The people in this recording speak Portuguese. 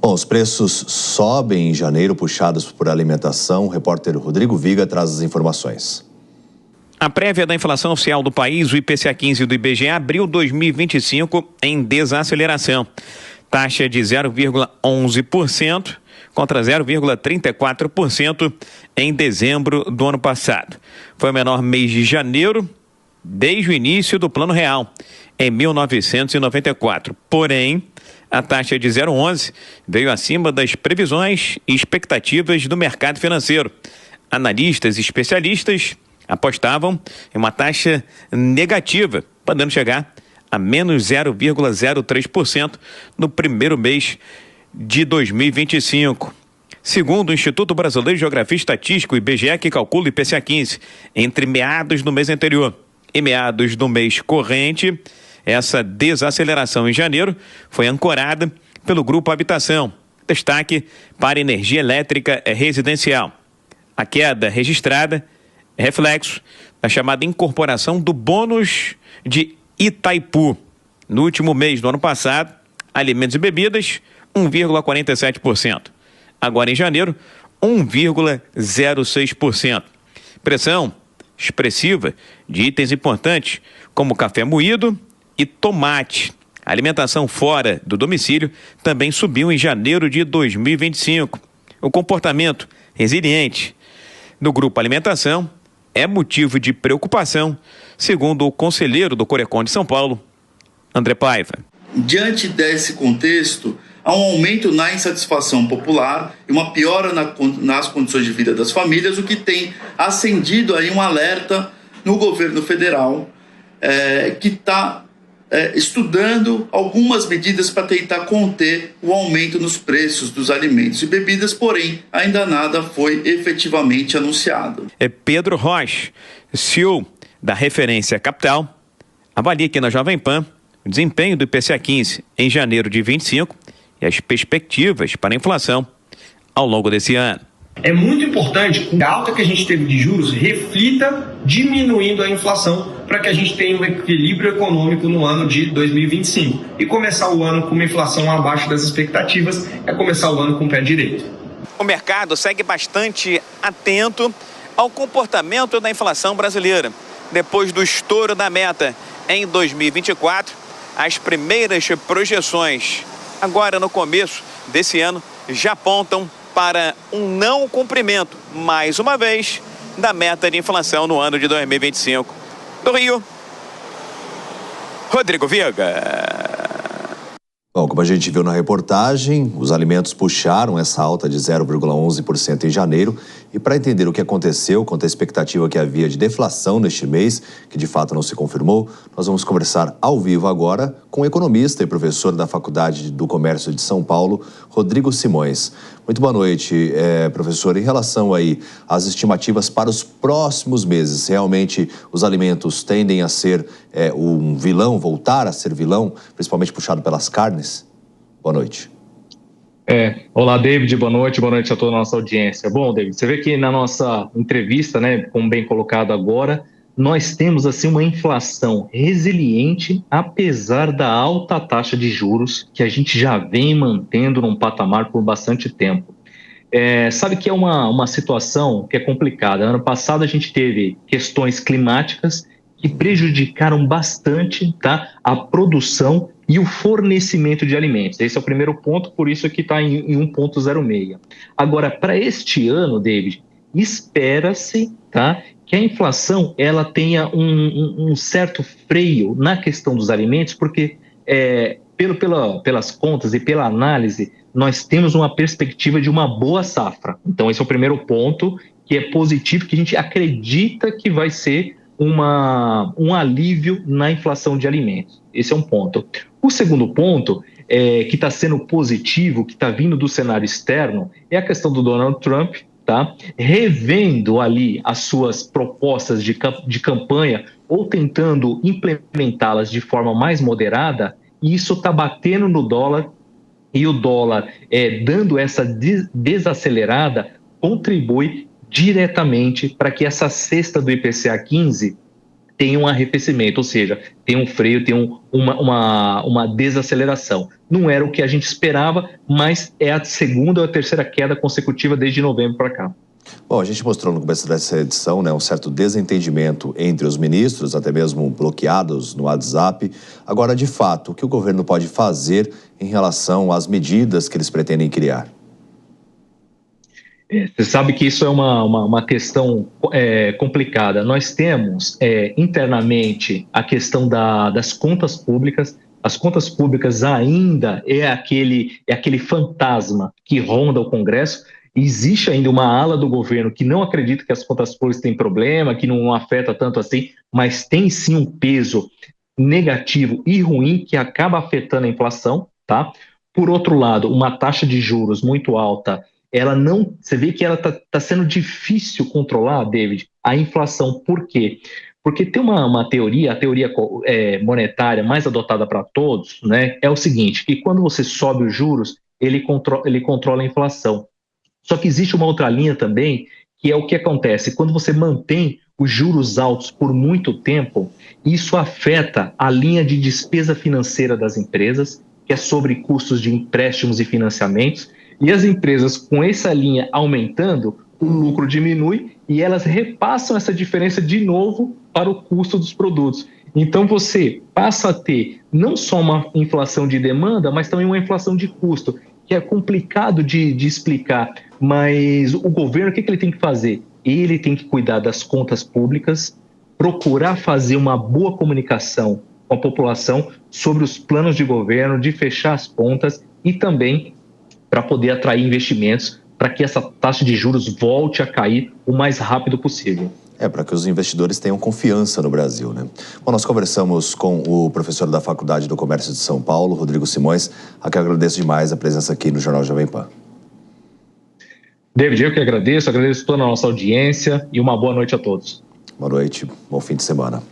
Bom, os preços sobem em janeiro, puxados por alimentação. O repórter Rodrigo Viga traz as informações. A prévia da inflação oficial do país, o IPCA-15 do IBGE, abriu 2025 em desaceleração. Taxa de 0,11% contra 0,34% em dezembro do ano passado. Foi o menor mês de janeiro desde o início do Plano Real, em 1994. Porém, a taxa de 0,11 veio acima das previsões e expectativas do mercado financeiro. Analistas e especialistas apostavam em uma taxa negativa, podendo chegar a menos 0,03% no primeiro mês de 2025. Segundo o Instituto Brasileiro de Geografia e Estatística, o IBGE, que calcula o IPCA-15 entre meados do mês anterior e meados do mês corrente, essa desaceleração em janeiro foi ancorada pelo Grupo Habitação. Destaque para energia elétrica residencial. A queda registrada é reflexo da chamada incorporação do bônus de Itaipu. No último mês do ano passado, alimentos e bebidas, 1,47%. Agora, em janeiro, 1,06%. Pressão expressiva de itens importantes como café moído e tomate. A alimentação fora do domicílio também subiu em janeiro de 2025. O comportamento resiliente do Grupo Alimentação é motivo de preocupação, segundo o conselheiro do Corecon de São Paulo, André Paiva. Diante desse contexto, há um aumento na insatisfação popular e uma piora nas condições de vida das famílias, o que tem acendido aí um alerta no governo federal, que está estudando algumas medidas para tentar conter o aumento nos preços dos alimentos e bebidas, porém, ainda nada foi efetivamente anunciado. Pedro Rocha, CEO da Referência Capital, avalia aqui na Jovem Pan o desempenho do IPCA-15 em janeiro de 25 e as perspectivas para a inflação ao longo desse ano. É muito importante que a alta que a gente teve de juros reflita diminuindo a inflação para que a gente tenha um equilíbrio econômico no ano de 2025. E começar o ano com uma inflação abaixo das expectativas é começar o ano com o pé direito. O mercado segue bastante atento ao comportamento da inflação brasileira. Depois do estouro da meta em 2024, as primeiras projeções agora no começo desse ano já apontam para um não cumprimento, mais uma vez, da meta de inflação no ano de 2025. Do Rio, Rodrigo Viga. Bom, como a gente viu na reportagem, os alimentos puxaram essa alta de 0,11% em janeiro. E para entender o que aconteceu quanto à expectativa que havia de deflação neste mês, que de fato não se confirmou, nós vamos conversar ao vivo agora com o economista e professor da Faculdade do Comércio de São Paulo, Rodrigo Simões. Muito boa noite, professor. Em relação aí às estimativas para os próximos meses, realmente os alimentos tendem a ser um vilão, voltar a ser vilão, principalmente puxado pelas carnes? Boa noite. Olá, David, boa noite a toda a nossa audiência. Bom, David, você vê que na nossa entrevista, né, como bem colocado agora, nós temos assim uma inflação resiliente, apesar da alta taxa de juros que a gente já vem mantendo num patamar por bastante tempo. Sabe que é uma situação que é complicada. Ano passado a gente teve questões climáticas que prejudicaram bastante, tá, a produção e o fornecimento de alimentos. Esse é o primeiro ponto, por isso que está em 1,06. Agora, para este ano, David, espera-se, tá, que a inflação ela tenha um certo freio na questão dos alimentos, porque pelas contas e pela análise, nós temos uma perspectiva de uma boa safra. Então, esse é o primeiro ponto, que é positivo, que a gente acredita que vai ser um alívio na inflação de alimentos. Esse é um ponto. O segundo ponto, que está sendo positivo, que está vindo do cenário externo, é a questão do Donald Trump, tá? Revendo ali as suas propostas de campanha ou tentando implementá-las de forma mais moderada, e isso está batendo no dólar, e o dólar, dando essa desacelerada, contribui diretamente para que essa cesta do IPCA 15 tem um arrefecimento, ou seja, tem um freio, tem uma desaceleração. Não era o que a gente esperava, mas é a segunda ou a terceira queda consecutiva desde novembro para cá. Bom, a gente mostrou no começo dessa edição, né, um certo desentendimento entre os ministros, até mesmo bloqueados no WhatsApp. Agora, de fato, o que o governo pode fazer em relação às medidas que eles pretendem criar? Você sabe que isso é uma questão complicada. Nós temos internamente a questão das contas públicas. As contas públicas ainda é aquele fantasma que ronda o Congresso. Existe ainda uma ala do governo que não acredita que as contas públicas têm problema, que não afeta tanto assim, mas tem sim um peso negativo e ruim que acaba afetando a inflação, tá? Por outro lado, uma taxa de juros muito alta, você vê que ela tá sendo difícil controlar, David, a inflação. Por quê? Porque tem uma teoria, a teoria monetária mais adotada para todos, né, é o seguinte, que quando você sobe os juros, ele controla a inflação. Só que existe uma outra linha também, que é o que acontece. Quando você mantém os juros altos por muito tempo, isso afeta a linha de despesa financeira das empresas, que é sobre custos de empréstimos e financiamentos, e as empresas, com essa linha aumentando, o lucro diminui e elas repassam essa diferença de novo para o custo dos produtos. Então você passa a ter não só uma inflação de demanda, mas também uma inflação de custo, que é complicado de explicar, mas o governo, o que ele tem que fazer? Ele tem que cuidar das contas públicas, procurar fazer uma boa comunicação com a população sobre os planos de governo, de fechar as contas e também para poder atrair investimentos, para que essa taxa de juros volte a cair o mais rápido possível. Para que os investidores tenham confiança no Brasil, né? Bom, nós conversamos com o professor da Faculdade do Comércio de São Paulo, Rodrigo Simões, a quem eu agradeço demais a presença aqui no Jornal Jovem Pan. David, eu que agradeço toda a nossa audiência e uma boa noite a todos. Boa noite, bom fim de semana.